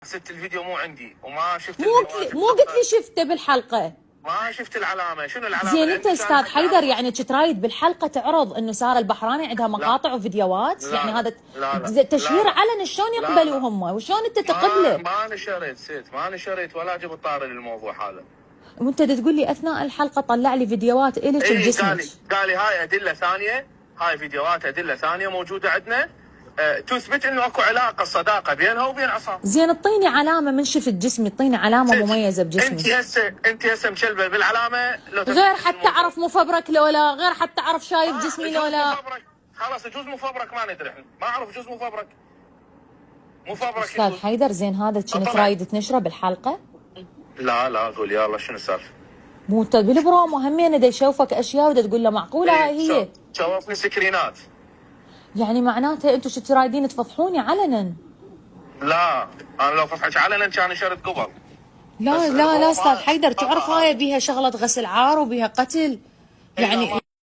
ست الفيديو مو عندي وما شفت مو قلت لي شفته بالحلقه. ما شفت العلامه. شنو العلامه؟ زين انت استاذ حيدر يعني ترايد بالحلقه تعرض انه ساره البحراني عندها مقاطع وفيديوهات؟ لا يعني هذا لا تشهير لا علن. شلون يقبلوا هم وشلون انت تقبله؟ ما نشرت ست، ما نشرت ولا جبت طاري للموضوع هذا. وانت تقول لي اثناء الحلقه طلع لي فيديوهات الك بجسمك. قال لي هاي ادله ثانيه، هاي فيديوهات ادله ثانيه موجوده عندنا تثبت انه اكو علاقه صداقه بينها وبين عصام. زين اعطيني علامه من شفت جسمي، اعطيني علامه مميزه بجسمي. انت هسه مشلبه بالعلامه لو غير حتى اعرف مفبرك لولا، غير حتى اعرف شايف جسمي لولا. خلاص يجوز مفبرك ما ندري احنا، ما اعرف يجوز مفبرك. مفبرك استاذ حيدر زين هذا كنت رايد تنشره بالحلقه؟ لا قول يلا شنو السالفه؟ مو انت بالبرومو همين دا يشوفك اشياء ودا تقول له معقوله هاي هي؟ شوفني سكرينات. يعني معناته انتم شو رايدين تفضحوني علنا؟ لا انا لو فضحك علنا كان نشرت قبل. لا استاذ حيدر تعرف هاي بيها شغله غسل عار وبيها قتل يعني.